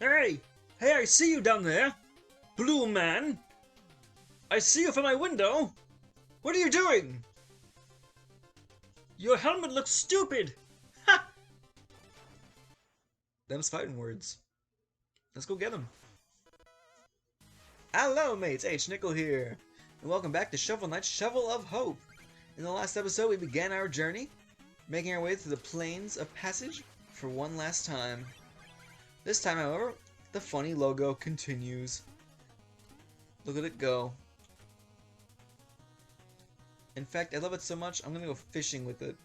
Hey! Hey, I see you down there! Blue man! I see you from my window! What are you doing? Your helmet looks stupid! Ha! Them's fighting words. Let's go get them. Hello mates, H. Nickel here, and welcome back to Shovel Knight's Shovel of Hope. In the last episode we began our journey, making our way through the Plains of Passage for one last time. This time, however, the funny logo continues. Look at it go. In fact, I love it so much, I'm gonna go fishing with it.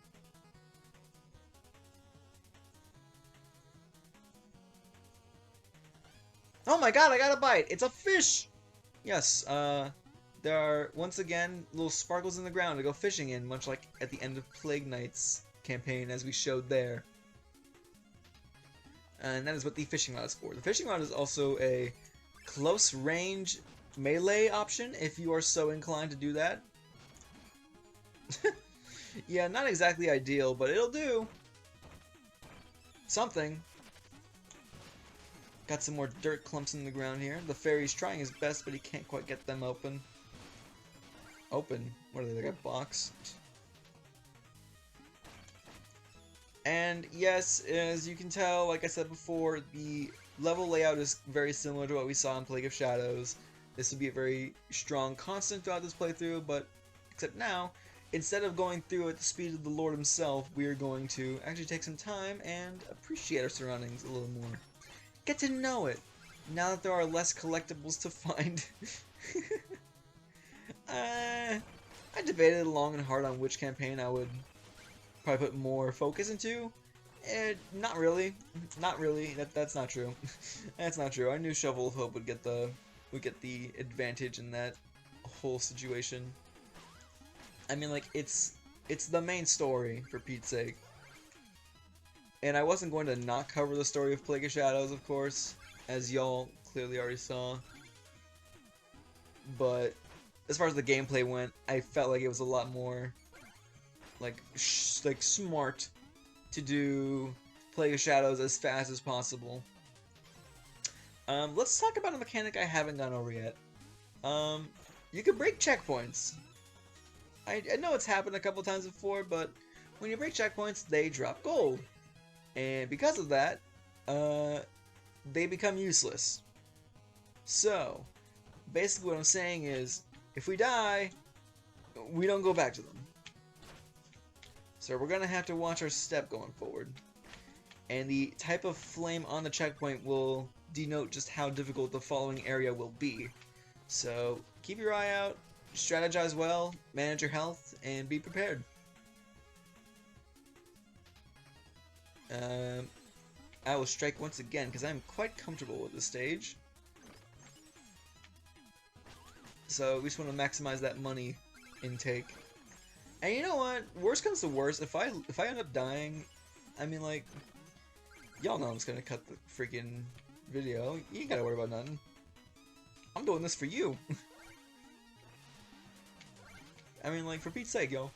Oh my god, I got a bite! It's a fish! Yes, there are, once again, little sparkles in the ground to go fishing in, much like at the end of Plague Knight's campaign, as we showed there. And that is what the fishing rod is for. The fishing rod is also a close range melee option, if you are so inclined to do that. Yeah, not exactly ideal, but it'll do something. Got some more dirt clumps in the ground here. The Fairies trying his best, but he can't quite get them open. Open? What are they, like a box? And yes, as you can tell, like I said before, the level layout is very similar to what we saw in Plague of Shadows. This will be a very strong constant throughout this playthrough, but except now, instead of going through at the speed of the Lord himself, we are going to actually take some time and appreciate our surroundings a little more. Get to know it, now that there are less collectibles to find. I debated long and hard on which campaign I would probably put more focus into. Not really. Not really. That's not true. That's not true. I knew Shovel of Hope would get the advantage in that whole situation. I mean, like, it's the main story, for Pete's sake. And I wasn't going to not cover the story of Plague of Shadows, of course, as y'all clearly already saw. But as far as the gameplay went, I felt like it was a lot more like smart to do Plague of Shadows as fast as possible. Let's talk about a mechanic I haven't gone over yet. You can break checkpoints. I know it's happened a couple times before, but when you break checkpoints, they drop gold. And because of that, they become useless. So, basically what I'm saying is, if we die, we don't go back to them. So we're gonna have to watch our step going forward. And the type of flame on the checkpoint will denote just how difficult the following area will be. So keep your eye out, strategize well, manage your health, and be prepared. I will strike once again because I'm quite comfortable with this stage. So we just want to maximize that money intake. And you know what? Worst comes to worst, if I end up dying, I mean, like, y'all know I'm just gonna cut the freaking video. You ain't gotta worry about nothing. I'm doing this for you. I mean, like, for Pete's sake, yo.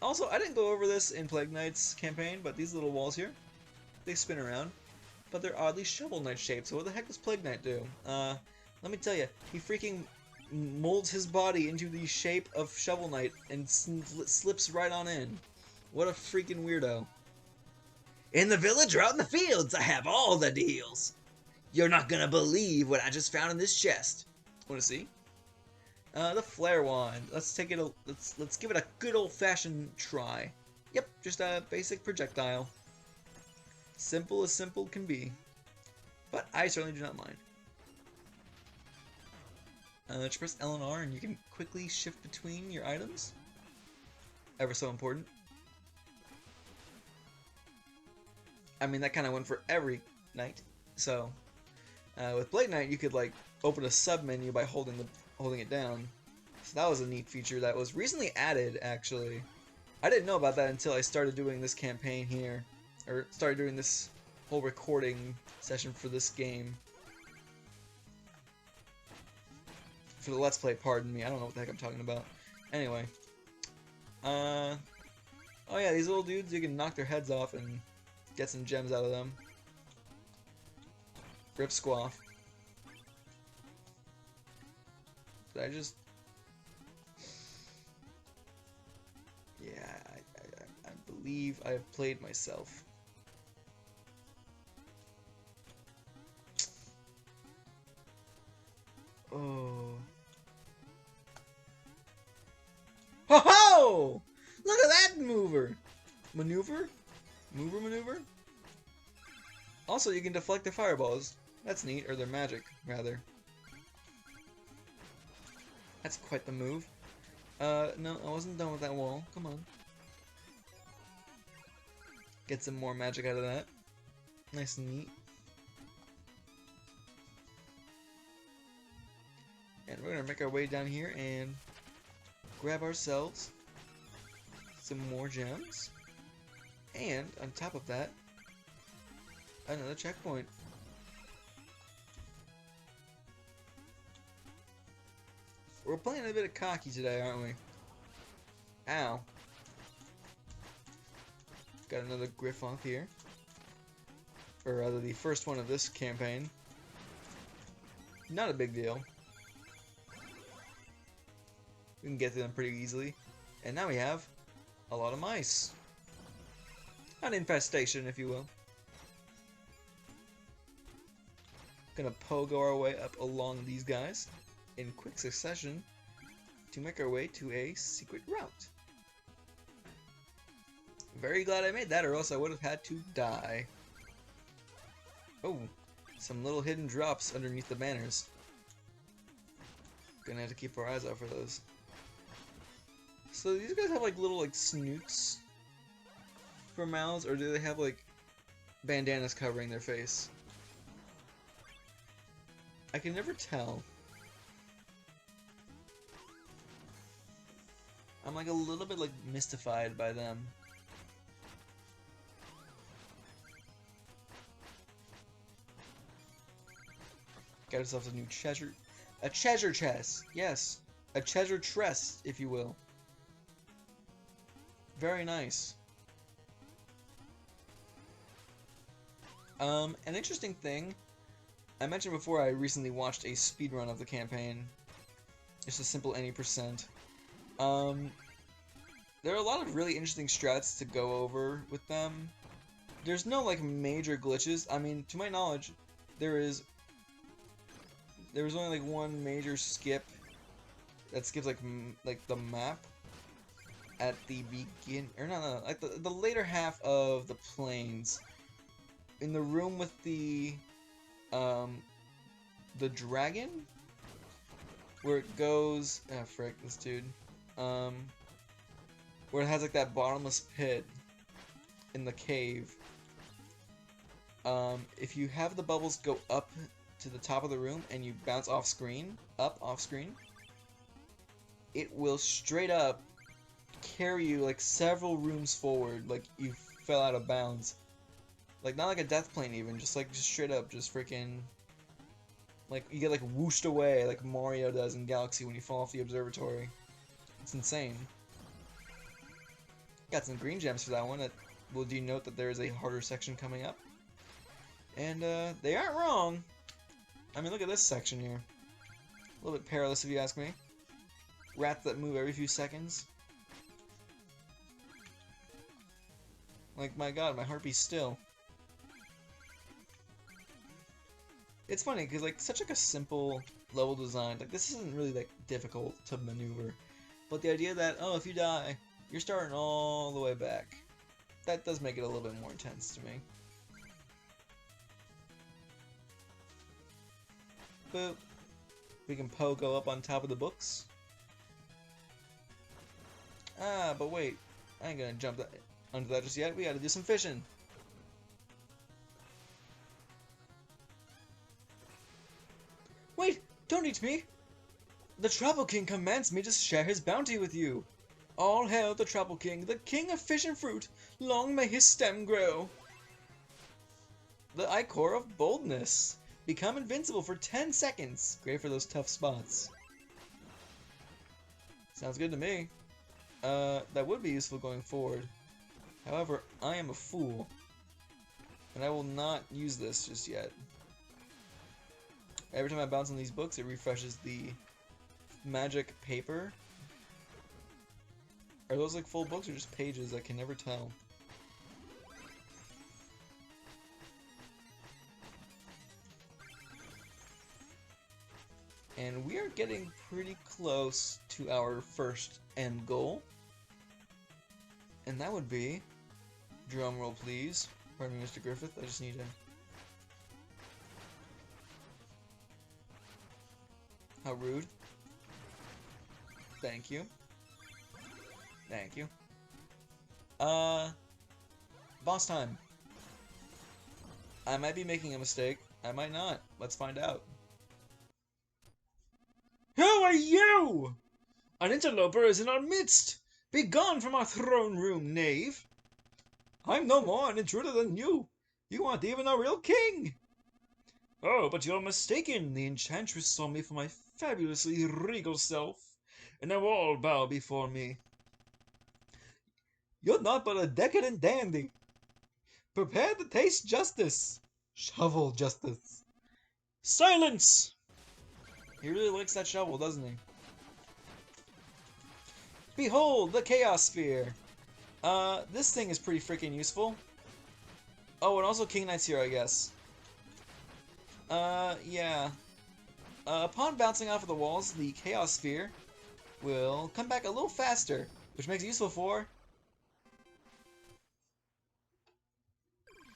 Also, I didn't go over this in Plague Knight's campaign, but these little walls here, they spin around, but they're oddly Shovel Knight shaped, so what the heck does Plague Knight do? Let me tell you, he freaking molds his body into the shape of Shovel Knight and slips right on in. What a freaking weirdo. In the village or out in the fields, I have all the deals. You're not gonna believe what I just found in this chest. Wanna see? The flare wand. Let's take it. Let's give it a good old-fashioned try. Yep, just a basic projectile. Simple as simple can be, but I certainly do not mind. Just press L and R and you can quickly shift between your items. Ever so important. I mean, that kind of went for every knight. So, with Blade Knight, you could like open a sub menu by holding it down. So that was a neat feature that was recently added, actually. I didn't know about that until I started doing this campaign here, or started doing this whole recording session for this game. For the Let's Play, pardon me. I don't know what the heck I'm talking about. Anyway. Oh yeah, these little dudes, you can knock their heads off and get some gems out of them. Rip Squaw. Did I just... Yeah, I believe I have played myself. Oh. Ho ho! Look at that mover! Maneuver? Maneuver? Also, you can deflect their fireballs. That's neat, or their magic, rather. That's quite the move. No, I wasn't done with that wall. Come on. Get some more magic out of that. Nice and neat. And we're gonna make our way down here and grab ourselves some more gems. And on top of that, another checkpoint. We're playing a bit of cocky today, aren't we? Ow. Got another Griffin here. Or rather, the first one of this campaign. Not a big deal. We can get to them pretty easily. And now we have a lot of mice. An infestation, if you will. Gonna pogo our way up along these guys in quick succession to make our way to a secret route. Very glad I made that, or else I would have had to die. Oh, some little hidden drops underneath the banners. Gonna have to keep our eyes out for those. So these guys have like little snoots for mouths, or do they have like bandanas covering their face? I can never tell. I'm like a little bit mystified by them. Got ourselves a new treasure. A treasure chest! Yes. A treasure chest, if you will. Very nice. An interesting thing. I mentioned before I recently watched a speedrun of the campaign. It's a simple any percent. There are a lot of really interesting strats to go over with them. There's no major glitches. I mean, to my knowledge, there was only one major skip that skips the map at the begin, or no, like the later half of the plains, in the room with the dragon, where it goes, ah frick, this dude, where it has that bottomless pit in the cave. If you have the bubbles go up to the top of the room and you bounce off screen, it will straight up carry you several rooms forward, like you fell out of bounds. Not like a death plane even, just straight up, just freaking you get whooshed away like Mario does in Galaxy when you fall off the observatory. It's insane. Got some green gems for that one that will denote that there is a harder section coming up. And they aren't wrong. I mean, look at this section here. A little bit perilous if you ask me. Rats that move every few seconds. My god, my heart beats still. It's funny, because such a simple level design, this isn't really difficult to maneuver. But the idea that, oh, if you die, you're starting all the way back. That does make it a little bit more intense to me. Boop. We can go up on top of the books. Ah, but wait. I ain't gonna jump under that just yet. We gotta do some fishing. Wait! Don't eat me! The Trouble King commands me to share his bounty with you. All hail the Trouble King, the king of fish and fruit. Long may his stem grow. The Ichor of Boldness. Become invincible for 10 seconds. Great for those tough spots. Sounds good to me. That would be useful going forward. However, I am a fool. And I will not use this just yet. Every time I bounce on these books, it refreshes the magic paper. Are those like full books or just pages? I can never tell. And we are getting pretty close to our first end goal. And that would be... Drum roll, please. Pardon me, Mr. Griffith. I just need to... How rude. Thank you. Thank you. Boss time. I might be making a mistake. I might not. Let's find out. Who are you? An interloper is in our midst. Begone from our throne room, knave. I'm no more an intruder than you. You aren't even a real king. Oh, but you're mistaken. The enchantress saw me for my fabulously regal self, and now all bow before me. You're not but a decadent dandy. Prepare to taste justice. Shovel justice. Silence! He really likes that shovel, doesn't he? Behold, the Chaos Sphere! This thing is pretty freaking useful. Oh, and also King Knight's here, I guess. Yeah. Upon bouncing off of the walls, the Chaos Sphere will come back a little faster, which makes it useful for...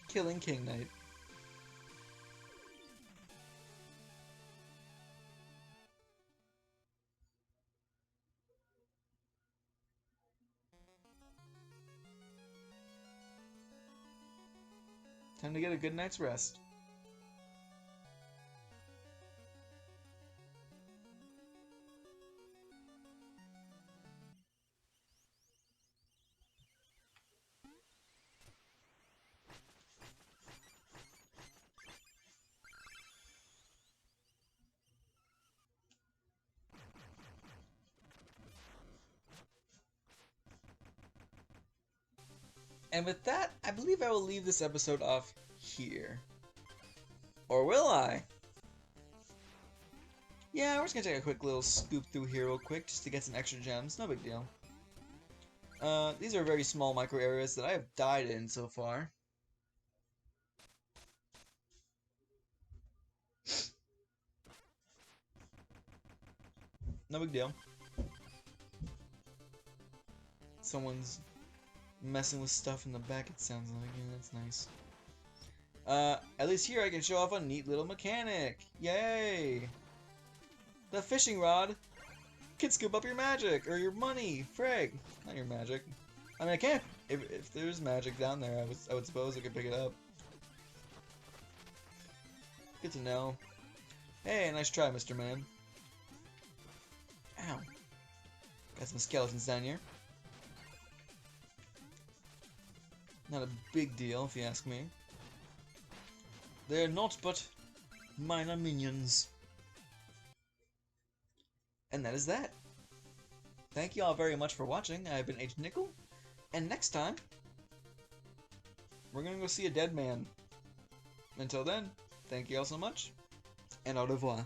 killing King Knight. Time to get a good night's rest. And with that, I believe I will leave this episode off here. Or will I? Yeah, we're just gonna take a quick little scoop through here real quick just to get some extra gems. No big deal. These are very small micro areas that I have died in so far. No big deal. Someone's messing with stuff in the back, it sounds like. Yeah, that's nice. At least here I can show off a neat little mechanic. Yay! The fishing rod can scoop up your magic, or your money. Frag. Not your magic. I mean, I can't. If there's magic down there, I would suppose I could pick it up. Good to know. Hey, nice try, Mr. Man. Ow. Got some skeletons down here. Not a big deal, if you ask me. They're not but minor minions. And that is that. Thank you all very much for watching. I've been Agent Nickel, and next time, we're gonna go see a dead man. Until then, thank you all so much, and au revoir.